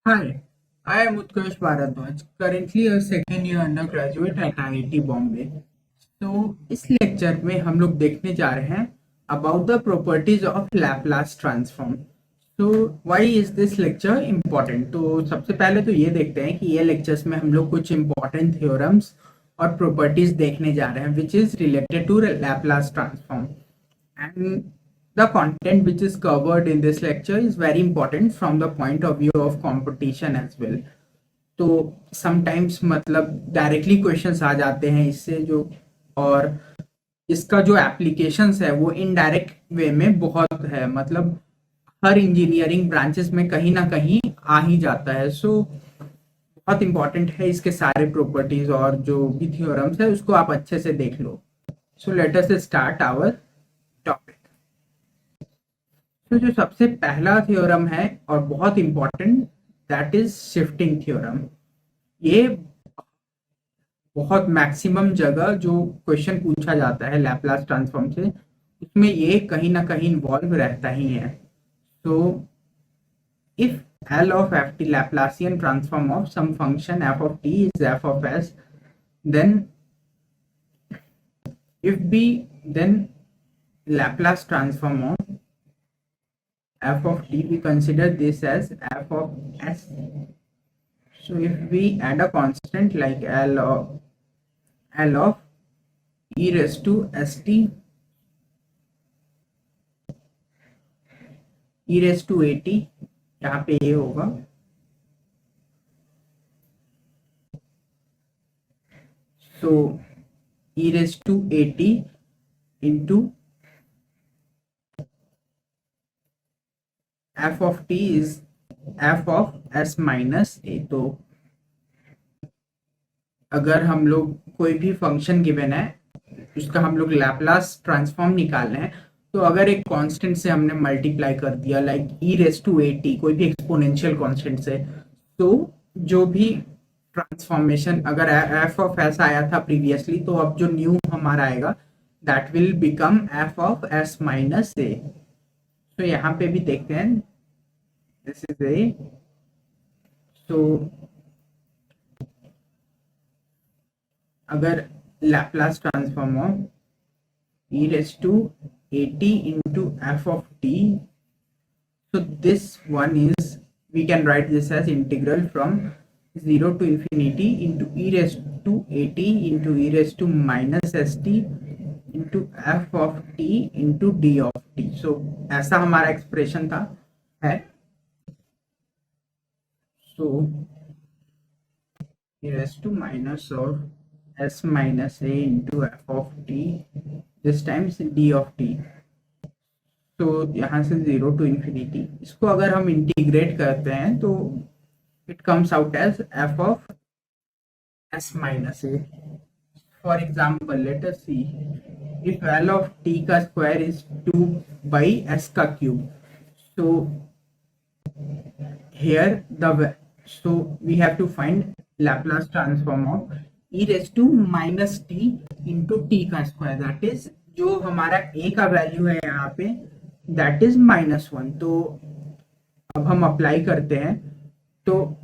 Hi, I am Utkarsh Bharadwaj, currently a second year undergraduate at IIT Bombay. इस lecture में हम लोग देखने जा रहे हैं about the properties of Laplace transform. Why is this lecture important? तो सबसे पहले तो ये देखते हैं कि ये लेक्चर्स में हम लोग कुछ इम्पोर्टेंट थ्योरम्स और प्रॉपर्टीज देखने जा रहे हैं which is related to Laplace transform. And the content which is covered in this lecture is very important from the point of view of competition as well. तो समटाइम्स मतलब directly questions आ जाते हैं इससे जो, और इसका जो एप्लीकेशंस है वो इनडायरेक्ट वे में बहुत है, मतलब हर इंजीनियरिंग ब्रांचेस में कहीं ना कहीं आ ही जाता है। बहुत इंपॉर्टेंट है इसके सारे प्रॉपर्टीज और जो भी थ्योरम्स है उसको आप अच्छे से देख लो। Let us start our topic. जो सबसे पहला थ्योरम है और बहुत important, that is shifting theorem. ये बहुत मैक्सिमम जगह जो क्वेश्चन पूछा जाता है लैपलास ट्रांसफॉर्म से, उसमें ये कहीं ना कहीं इन्वॉल्व रहता ही है। तो if L of ft Laplacian transform of some function f of t is f of s, then if b, then Laplace transform of f of t, we consider this as f of s. So if we add a constant like L of e raised to st e raised to at, यहाँ पे ये होगा, so e raised to at into f of t is f of s minus a। तो अगर हम लोग कोई भी फंक्शन गिवन है उसका हम लोग लैपलास ट्रांसफॉर्म निकाल रहे हैं, तो अगर एक कांस्टेंट से हमने मल्टीप्लाई कर दिया like e raise to a t, कोई भी एक्सपोनेंशियल कांस्टेंट से, तो जो भी ट्रांसफॉर्मेशन अगर f ऑफ s आया था प्रीवियसली, तो अब जो न्यू हमारा आएगा that will become f of s minus a। तो यहाँ पे भी देखते हैं, दिस इज a, तो अगर Laplace transform of e raised to at into f of t, so this one is, we can write this as integral from 0 to infinity into e raised to at into e raised to minus st into f of t into d of t। so ऐसा हमारा expression था है। so e raised to minus of s minus a into f of t, this times d of t। तो यहाँ से 0 to infinity, इसको अगर हम इंटीग्रेट करते हैं तो it comes out as f of s minus a। For example let us see, if L of t का स्क्वायर इज 2 बाई s का cube, so here the, so we have to find Laplace transform of e raised to minus t into t का square, that is जो हमारा a का value है यहाँ पे that is -1। तो अब हम अप्लाई करते हैं, तो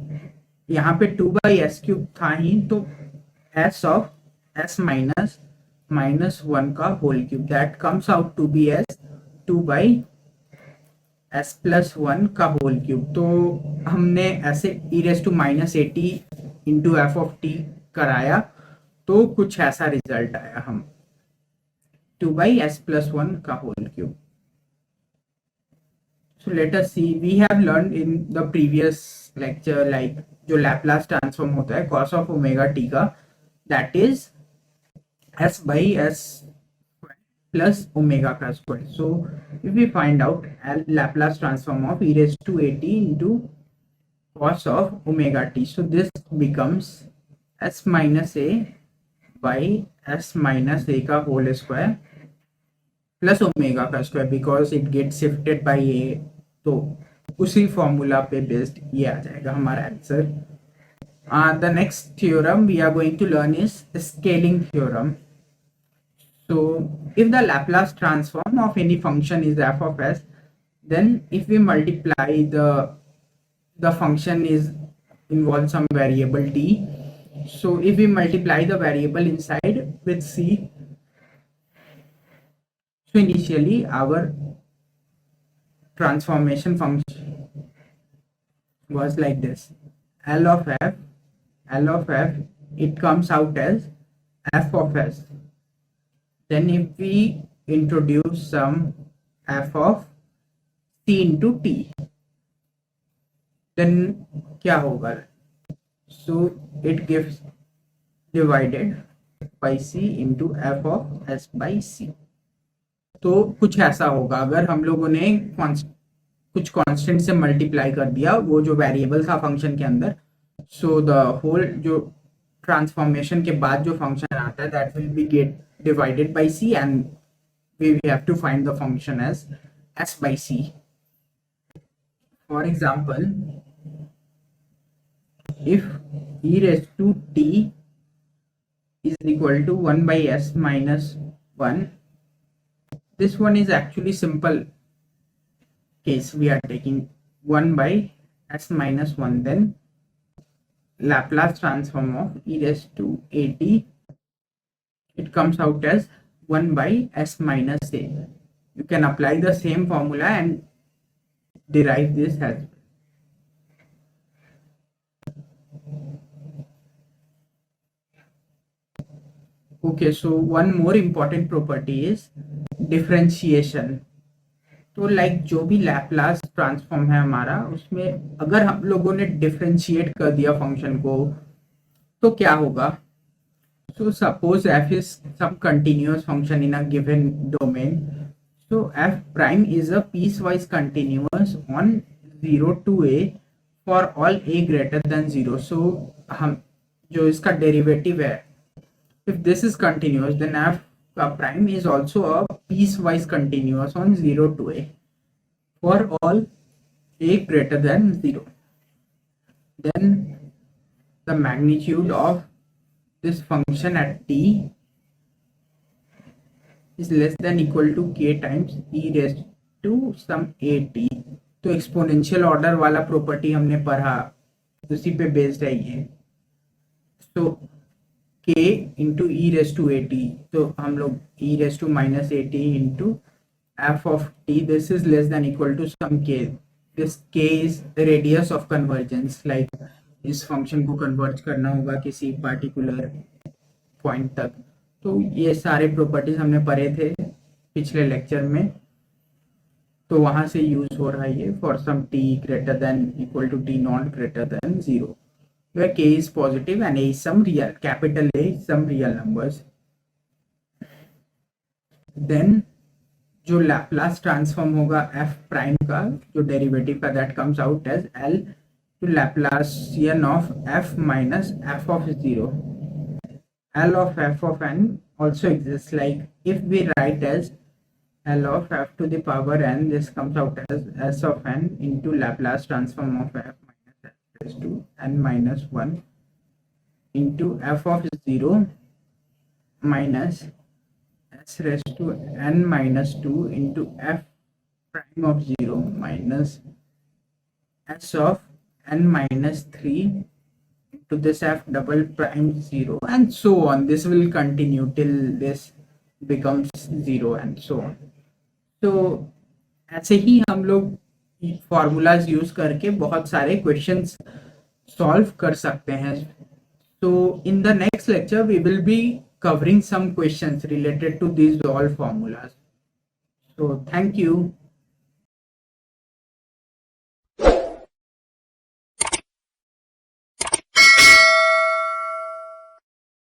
यहाँ पे 2 बाई एस क्यूब था ही, तो s ऑफ s माइनस -1 का whole cube, that comes out to be s 2 by s plus 1 का होल क्यूब। तो हमने ऐसे e raise to minus a t into f of t कराया, तो कुछ ऐसा रिजल्ट आया, हम 2 बाई s प्लस 1 का whole cube. So let us see, we have learned in the previous lecture like जो Laplace transform होता है cos of omega t का, that is s by s plus omega का square। So if we find out Laplace transform of e raised to at into cos of omega t, so this becomes s minus a by s minus a का whole square plus omega का square, because it get shifted by a, तो उसी formula पे based ये आ जाएगा हमारा answer. The next theorem we are going to learn is scaling theorem. So if the Laplace transform of any function is f of s, then if we multiply the the function is involves some variable t. So if we multiply the variable inside with c, so initially our transformation function was like this: L of f, L of f, it comes out as f of s. Then if we introduce some f of c into t, then क्या होगा? So it gives divided by c into f of s by c. तो कुछ ऐसा होगा अगर हम लोगों ने कुछ कांस्टेंट से मल्टीप्लाई कर दिया वो जो वेरिएबल था फंक्शन के अंदर, सो द होल जो ट्रांसफॉर्मेशन के बाद जो फंक्शन आता है that will be get divided by c and we have to find the function as s by c. For example, if e raised to t is equal to 1 by s minus 1, this one is actually simple case. We are taking 1 by s minus 1, then Laplace transform of e raised to at, it comes out as 1 by s minus a. You can apply the same formula and derive this as well. Okay, so one more important property is differentiation. तो like जो भी Laplace transform है हमारा, उसमें अगर हम लोगों ने डिफरेंशिएट कर दिया फंक्शन को तो क्या होगा? So suppose f is some continuous function in a given domain. So f prime is a piecewise continuous on 0 to a for all a greater than 0. So हम जो इसका डेरिवेटिव है, if this is continuous, then f prime is also a piecewise continuous on 0 to a for all a greater than 0. Then the magnitude of this function at t is less than equal to k times e raised to some at. तो exponential order वाला property हमने पढ़ा, उसी पे based है ये. तो k into e raise to a t, तो हम लोग e raise to minus a t into f of t, this is less than equal to some k. This k is radius of convergence, like इस function को converge करना होगा किसी particular point तक. तो ये सारे प्रॉपर्टीज हमने पढ़े थे पिछले लेक्चर में, तो वहां से यूज हो रहा है ये for some t greater than equal to t naught greater than 0, where k is positive and a is some real, capital A is some real numbers. Then जो लैप्लास ट्रांसफॉर्म होगा f प्राइम का जो derivative का, that comes out as L to Laplacian of f minus f of 0. L of f of n also exists, like if we write as L of f to the power n, this comes out as s of n into Laplace transform of f to n minus 1 into f of 0 minus s raised to n minus 2 into f prime of 0 minus s of n minus 3 into this f double prime 0, and so on. This will continue till this becomes 0 and so on. तो ऐसे ही हम लोग formulas use करके बहुत सारे questions solve कर सकते हैं. So in the next lecture we will be covering some questions related to these all formulas. So thank you.